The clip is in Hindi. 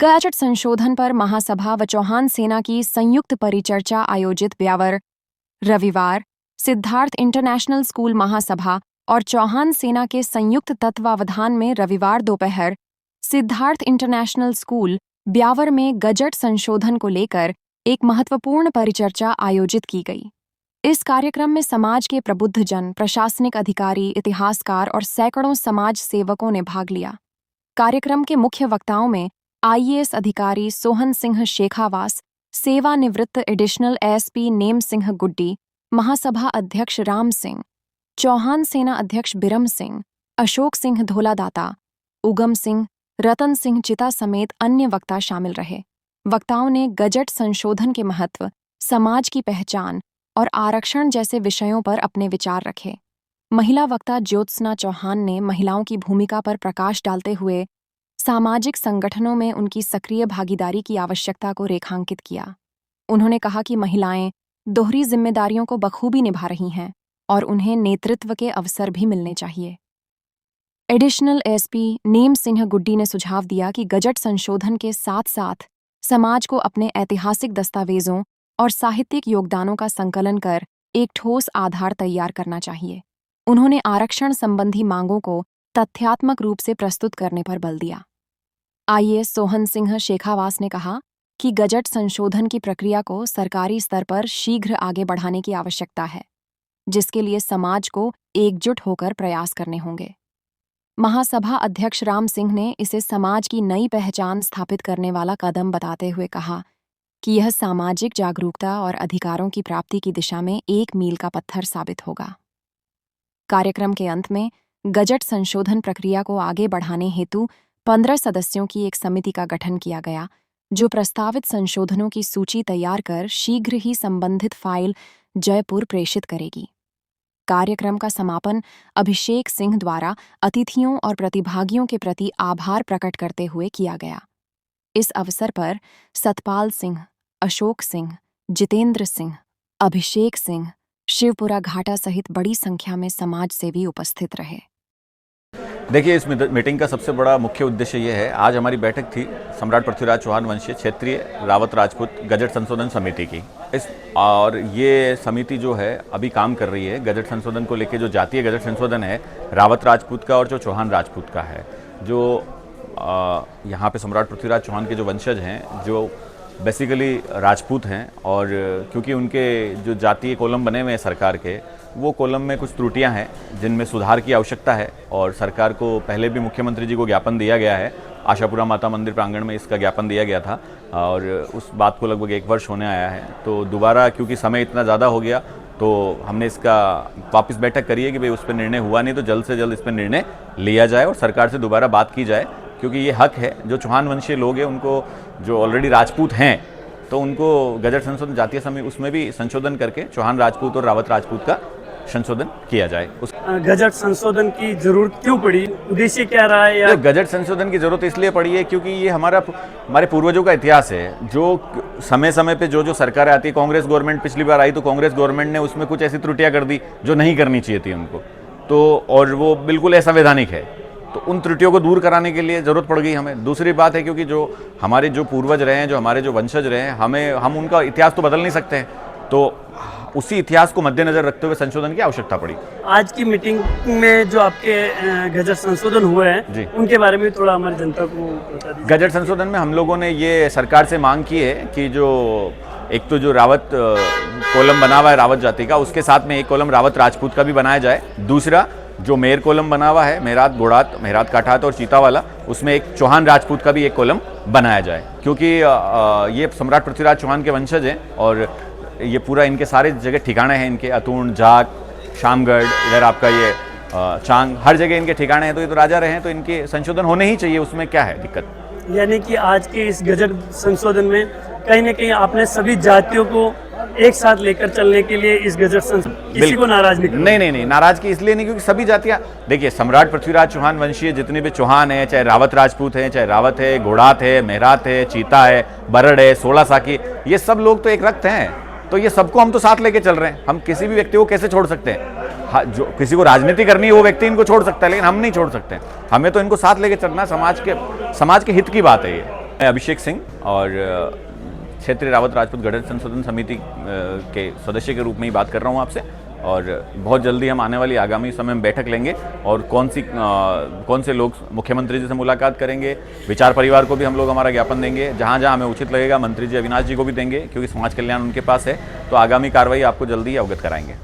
गजट संशोधन पर महासभा व चौहान सेना की संयुक्त परिचर्चा आयोजित ब्यावर रविवार। सिद्धार्थ इंटरनेशनल स्कूल महासभा और चौहान सेना के संयुक्त तत्वावधान में रविवार दोपहर सिद्धार्थ इंटरनेशनल स्कूल ब्यावर में गजट संशोधन को लेकर एक महत्वपूर्ण परिचर्चा आयोजित की गई। इस कार्यक्रम में समाज के प्रबुद्धजन, प्रशासनिक अधिकारी, इतिहासकार और सैकड़ों समाज सेवकों ने भाग लिया। कार्यक्रम के मुख्य वक्ताओं में आईएएस अधिकारी सोहन सिंह शेखावास, सेवानिवृत्त एडिशनल एएसपी नेम सिंह गुड्डी, महासभा अध्यक्ष राम सिंह, चौहान सेना अध्यक्ष बिरम सिंह, अशोक सिंह धोलादाता, उगम सिंह, रतन सिंह चिता समेत अन्य वक्ता शामिल रहे। वक्ताओं ने गजट संशोधन के महत्व, समाज की पहचान और आरक्षण जैसे विषयों पर अपने विचार रखे। महिला वक्ता ज्योत्सना चौहान ने महिलाओं की भूमिका पर प्रकाश डालते हुए सामाजिक संगठनों में उनकी सक्रिय भागीदारी की आवश्यकता को रेखांकित किया। उन्होंने कहा कि महिलाएं दोहरी जिम्मेदारियों को बखूबी निभा रही हैं और उन्हें नेतृत्व के अवसर भी मिलने चाहिए। एडिशनल एएसपी नेम सिंह गुड्डी ने सुझाव दिया कि गजट संशोधन के साथ साथ समाज को अपने ऐतिहासिक दस्तावेजों और साहित्यिक योगदानों का संकलन कर एक ठोस आधार तैयार करना चाहिए। उन्होंने आरक्षण संबंधी मांगों को तथ्यात्मक रूप से प्रस्तुत करने पर बल दिया। आईएएस सोहन सिंह शेखावास ने कहा कि गजट संशोधन की प्रक्रिया को सरकारी स्तर पर शीघ्र आगे बढ़ाने की आवश्यकता है, जिसके लिए समाज को एकजुट होकर प्रयास करने होंगे। महासभा अध्यक्ष राम सिंह ने इसे समाज की नई पहचान स्थापित करने वाला कदम बताते हुए कहा कि यह सामाजिक जागरूकता और अधिकारों की प्राप्ति की दिशा में एक मील का पत्थर साबित होगा। कार्यक्रम के अंत में गजट संशोधन प्रक्रिया को आगे बढ़ाने हेतु 15 सदस्यों की एक समिति का गठन किया गया, जो प्रस्तावित संशोधनों की सूची तैयार कर शीघ्र ही संबंधित फाइल जयपुर प्रेषित करेगी। कार्यक्रम का समापन अभिषेक सिंह द्वारा अतिथियों और प्रतिभागियों के प्रति आभार प्रकट करते हुए किया गया। इस अवसर पर सतपाल सिंह, अशोक सिंह, जितेंद्र सिंह, अभिषेक सिंह, शिवपुरा घाटा सहित बड़ी संख्या में समाज सेवी उपस्थित रहे। देखिए, इस मीटिंग का सबसे बड़ा मुख्य उद्देश्य ये है, आज हमारी बैठक थी सम्राट पृथ्वीराज चौहान वंशीय क्षेत्रीय रावत राजपूत गजट संशोधन समिति की। और ये समिति जो है अभी काम कर रही है गजट संशोधन को लेकर। जो जातीय गजट संशोधन है रावत राजपूत का और जो चौहान राजपूत का है, जो यहाँ पे सम्राट पृथ्वीराज चौहान के जो वंशज हैं, जो बेसिकली राजपूत हैं, और क्योंकि उनके जो जातीय कॉलम बने हुए हैं सरकार के, वो कॉलम में कुछ त्रुटियां हैं जिनमें सुधार की आवश्यकता है। और सरकार को पहले भी मुख्यमंत्री जी को ज्ञापन दिया गया है, आशापुरा माता मंदिर प्रांगण में इसका ज्ञापन दिया गया था और उस बात को लगभग 1 वर्ष होने आया है। तो दोबारा क्योंकि समय इतना ज़्यादा हो गया तो हमने इसका वापस बैठक करी है कि भाई उस पर निर्णय हुआ नहीं तो जल्द से जल्द इस पर निर्णय लिया जाए और सरकार से दोबारा बात की जाए, क्योंकि ये हक है जो चौहान वंशीय लोग हैं उनको, जो ऑलरेडी राजपूत हैं, तो उनको गजट संशोधन जातीय समिति उसमें भी संशोधन करके चौहान राजपूत और रावत राजपूत का संशोधन किया जाए। गजट संशोधन की जरूरत क्यों पड़ी, उद्देश्य क्या रहा है? या गजट संशोधन की जरूरत इसलिए पड़ी है क्योंकि ये हमारे पूर्वजों का इतिहास है। जो समय समय पे जो सरकारें आती है, कांग्रेस गवर्नमेंट पिछली बार आई तो कांग्रेस गवर्नमेंट ने उसमें कुछ ऐसी त्रुटियां कर दी जो नहीं करनी चाहिए थी उनको, तो और वो बिल्कुल असंवैधानिक है। तो उन त्रुटियों को दूर कराने के लिए ज़रूरत पड़ गई हमें। दूसरी बात है क्योंकि जो हमारे जो पूर्वज रहे हैं, जो हमारे जो वंशज रहे हैं, हम उनका इतिहास तो बदल नहीं सकते हैं, तो उसी इतिहास को मद्देनजर रखते हुए संशोधन की आवश्यकता पड़ी। आज की मीटिंग में जो आपके गजट संशोधन हुए हैं उनके बारे में थोड़ा हमारी जनता को बता दीजिए। गजट संशोधन में हम लोगों ने ये सरकार से मांग की है कि जो एक तो जो रावत कॉलम बना हुआ है रावत जाति का, उसके साथ में एक कॉलम रावत राजपूत का भी बनाया जाए। दूसरा जो मेर कॉलम बना हुआ है मेहरात गोड़ात, मेहरात काठात और चीता वाला, उसमें एक चौहान राजपूत का भी एक कॉलम बनाया जाए, क्योंकि ये सम्राट पृथ्वीराज चौहान के वंशज हैं और ये पूरा इनके सारे जगह ठिकाने हैं, इनके अतुण, जाग, शामगढ़, इधर आपका ये चांग, हर जगह इनके ठिकाने हैं। तो ये तो राजा रहे हैं, तो इनके संशोधन होने ही चाहिए, उसमें क्या है दिक्कत। यानी कि आज के इस गजट संशोधन में कहीं ना कहीं आपने सभी जातियों को एक साथ लेकर चलने के लिए इस गजट संशोधन, किसी को नाराज नहीं, नाराज की इसलिए नहीं क्योंकि सभी जातियां, देखिए सम्राट पृथ्वीराज चौहान वंशीय जितने भी चौहान हैं, चाहे रावत राजपूत हैं, चाहे रावत है, घोड़ात है, मेहरात है, चीता है, बरड़ है, 16 साकी, ये सब लोग तो एक रक्त हैं। तो ये सबको हम तो साथ लेके चल रहे हैं। हम किसी भी व्यक्ति को कैसे छोड़ सकते हैं? जो किसी को राजनीति करनी है वो व्यक्ति इनको छोड़ सकता है, लेकिन हम नहीं छोड़ सकते। हमें तो इनको साथ लेके चलना, समाज के हित की बात है ये। मैं अभिषेक सिंह और क्षेत्रीय रावत राजपूत गठन संशोधन समिति के सदस्य के रूप में ही बात कर रहा हूँ आपसे। और बहुत जल्दी हम आने वाली आगामी समय में बैठक लेंगे और कौन से लोग मुख्यमंत्री जी से मुलाकात करेंगे, विचार परिवार को भी हम लोग हमारा ज्ञापन देंगे, जहाँ जहाँ हमें उचित लगेगा मंत्री जी अविनाश जी को भी देंगे, क्योंकि समाज कल्याण उनके पास है। तो आगामी कार्रवाई आपको जल्दी ही अवगत कराएंगे।